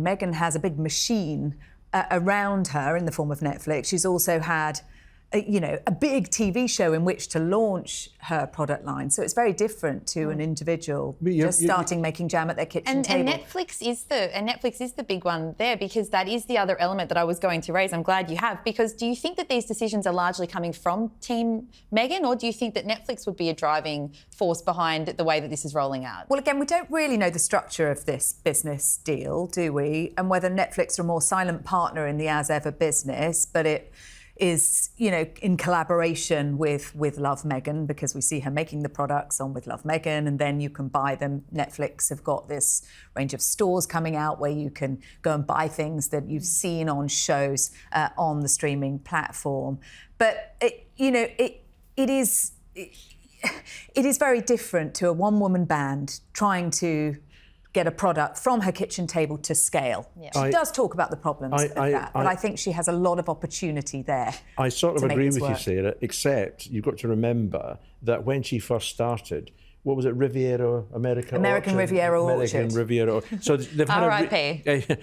Meghan has a big machine around her in the form of Netflix. She's also had a big TV show in which to launch her product line. So it's very different to an individual starting making jam at their kitchen table. And Netflix is the big one there, because that is the other element that I was going to raise. I'm glad you have, because do you think that these decisions are largely coming from Team Meghan, or do you think that Netflix would be a driving force behind the way that this is rolling out? Well, again, we don't really know the structure of this business deal, do we? And whether Netflix are a more silent partner in the as ever business, but it is, in collaboration with Love Meghan, because we see her making the products on With Love Meghan, and then you can buy them. Netflix have got this range of stores coming out where you can go and buy things that you've seen on shows on the streaming platform. But it is very different to a one-woman band trying to get a product from her kitchen table to scale. Yeah. She does talk about the problems of that, but I think she has a lot of opportunity there. I sort of agree with you, Sarah, except you've got to remember that when she first started, what was it, Riviera, American Riviera Orchard. American Riviera. So they've had R.I.P.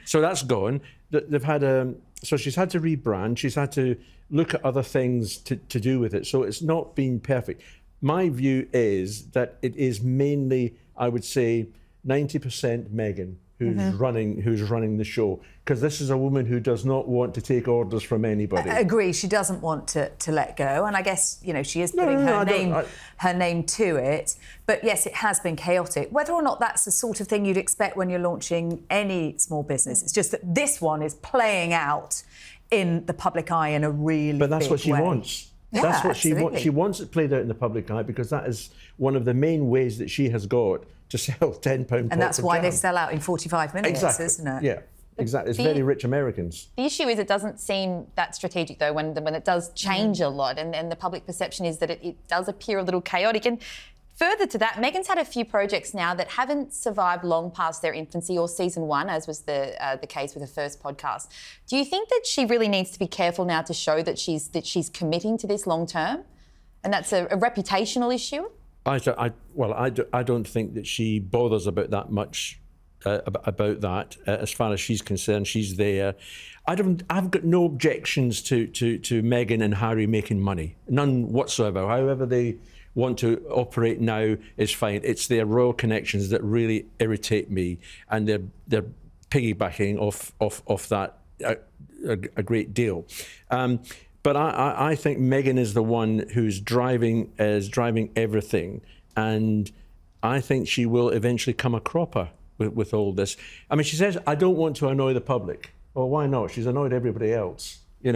So that's gone. They've had so she's had to rebrand. She's had to look at other things to do with it. So it's not been perfect. My view is that it is mainly, I would say, 90% Meghan who's running the show, because this is a woman who does not want to take orders from anybody. I agree. She doesn't want to let go, and I guess she is putting her name to it. But yes, it has been chaotic. Whether or not that's the sort of thing you'd expect when you're launching any small business, it's just that this one is playing out in the public eye in a really But that's big what she way. wants. Yeah, that's what absolutely. she wants. She wants it played out in the public eye, because that is one of the main ways that she has got to sell £10 pots. And that's why jam. they sell out in 45 minutes, isn't it? Yeah, exactly. It's very rich Americans. The issue is it doesn't seem that strategic, though, when it does change a lot, and the public perception is that it does appear a little chaotic. And further to that, Meghan's had a few projects now that haven't survived long past their infancy or season one, as was the case with her first podcast. Do you think that she really needs to be careful now to show that she's committing to this long term, and that's a reputational issue? I don't think that she bothers about that much about that. As far as she's concerned, she's there. I've got no objections to Meghan and Harry making money, none whatsoever. However they want to operate now is fine. It's their royal connections that really irritate me, and they're piggybacking off that a great deal. But I think Meghan is the one who's driving everything, and I think she will eventually come a cropper with all this. I mean, she says, I don't want to annoy the public. Well, why not? She's annoyed everybody else. She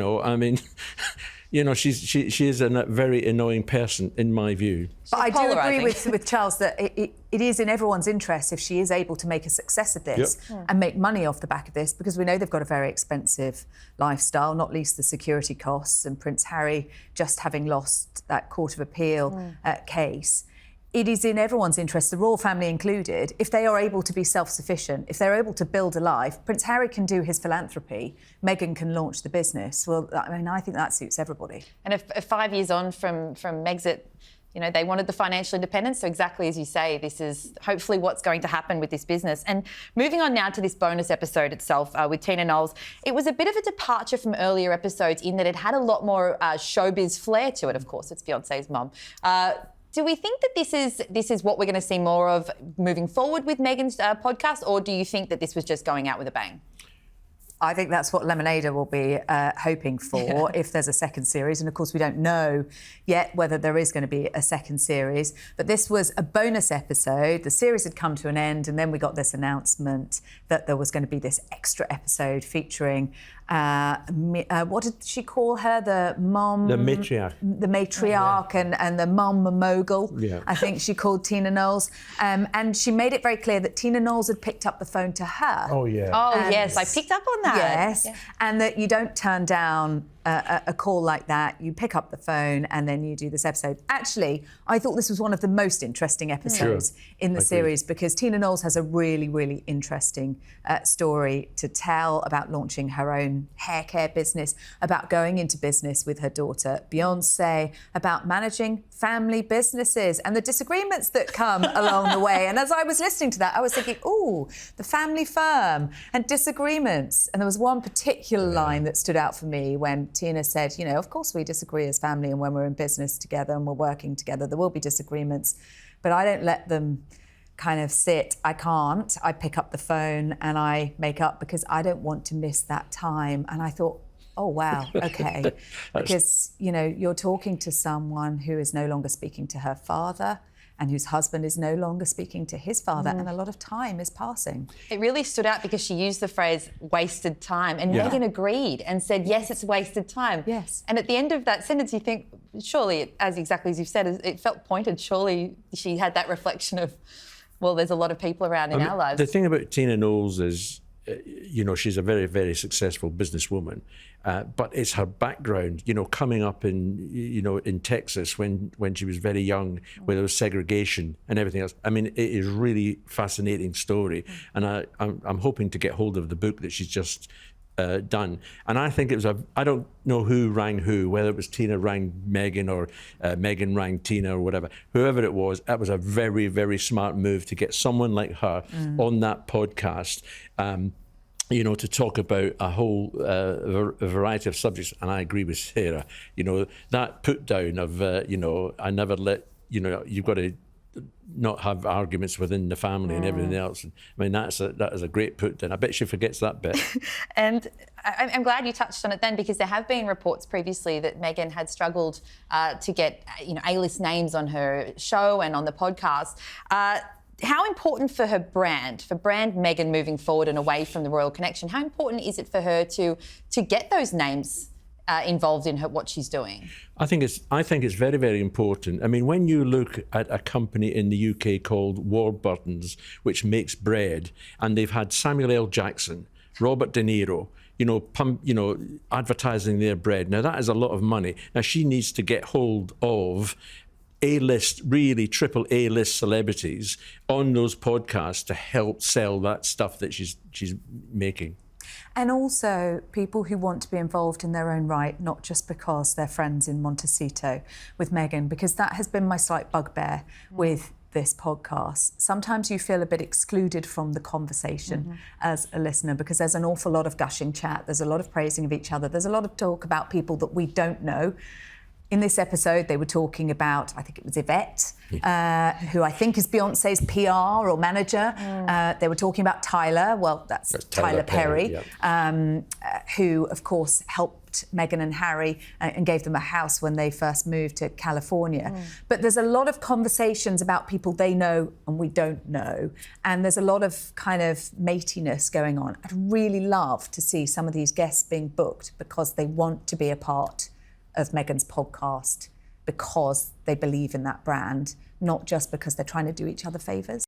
is a very annoying person, in my view. But I do agree with Charles that it is in everyone's interest if she is able to make a success of this and make money off the back of this, because we know they've got a very expensive lifestyle, not least the security costs, and Prince Harry just having lost that Court of Appeal case. It is in everyone's interest, the royal family included, if they are able to be self-sufficient, if they're able to build a life. Prince Harry can do his philanthropy, Meghan can launch the business. Well, I mean, I think that suits everybody. And if 5 years on from Megxit, they wanted the financial independence. So exactly as you say, this is hopefully what's going to happen with this business. And moving on now to this bonus episode itself with Tina Nolles, it was a bit of a departure from earlier episodes in that it had a lot more showbiz flair to it. Of course, it's Beyonce's mum. Do we think that this is what we're going to see more of moving forward with Meghan's podcast, or do you think that this was just going out with a bang? I think that's what Lemonader will be hoping for if there's a second series. And of course, we don't know yet whether there is going to be a second series. But this was a bonus episode. The series had come to an end, and then we got this announcement that there was going to be this extra episode featuring what did she call her? The mom... The matriarch. The matriarch and the mom mogul, yeah. I think she called Tina Nolles. And she made it very clear that Tina Nolles had picked up the phone to her. Oh, yeah. Oh, yes, I picked up on that. Yes, and that you don't turn down a call like that, you pick up the phone and then you do this episode. Actually, I thought this was one of the most interesting episodes in the series because Tina Knowles has a really, really interesting story to tell about launching her own hair care business, about going into business with her daughter Beyonce, about managing family businesses and the disagreements that come along the way. And as I was listening to that, I was thinking, ooh, the family firm and disagreements. And there was one particular line that stood out for me when Tina said, you know, of course we disagree as family, and when we're in business together and we're working together, there will be disagreements, but I don't let them kind of sit. I can't. I pick up the phone and I make up because I don't want to miss that time. And I thought, oh, wow, okay. Because, you know, you're talking to someone who is no longer speaking to her father and whose husband is no longer speaking to his father, and a lot of time is passing. It really stood out because she used the phrase wasted time, and Meghan agreed and said, yes, it's wasted time. Yes. And at the end of that sentence, you think, surely, exactly as you've said, it felt pointed. Surely she had that reflection of, well, there's a lot of people around in our lives. The thing about Tina Knowles is, you know, she's a very, very successful businesswoman, but it's her background, you know, coming up in, you know, in Texas when she was very young, where there was segregation and everything else. I mean, it is really fascinating story, and I'm hoping to get hold of the book that she's just done. And I think it was I don't know who rang who, whether it was Tina rang Meghan or Meghan rang Tina or whatever. Whoever it was, that was a very, very smart move to get someone like her on that podcast. You know, to talk about a whole a variety of subjects. And I agree with Sarah. You know, that put down of, you know, I never let, you know, you've got to not have arguments within the family and everything else. I mean, that is a great put down. I bet she forgets that bit. And I'm glad you touched on it then, because there have been reports previously that Meghan had struggled to get, you know, A-list names on her show and on the podcast. How important for her brand, Meghan moving forward and away from the royal connection, how important is it for her to get those names involved in what she's doing? I think it's very, very important. I mean, when you look at a company in the UK called Warburton's, which makes bread, and they've had Samuel L. Jackson, Robert De Niro, you know, advertising their bread. Now that is a lot of money. Now she needs to get hold of A-list, really triple A-list celebrities on those podcasts to help sell that stuff that she's making. And also people who want to be involved in their own right, not just because they're friends in Montecito with Meghan, because that has been my slight bugbear with this podcast. Sometimes you feel a bit excluded from the conversation as a listener, because there's an awful lot of gushing chat, there's a lot of praising of each other, there's a lot of talk about people that we don't know. In this episode, they were talking about, I think it was Yvette, who I think is Beyonce's PR or manager. They were talking about Tyler, well, that's Tyler Perry, who, of course, helped Meghan and Harry and gave them a house when they first moved to California. But there's a lot of conversations about people they know and we don't know. And there's a lot of kind of matiness going on. I'd really love to see some of these guests being booked because they want to be a part of Meghan's podcast, because they believe in that brand, not just because they're trying to do each other favours.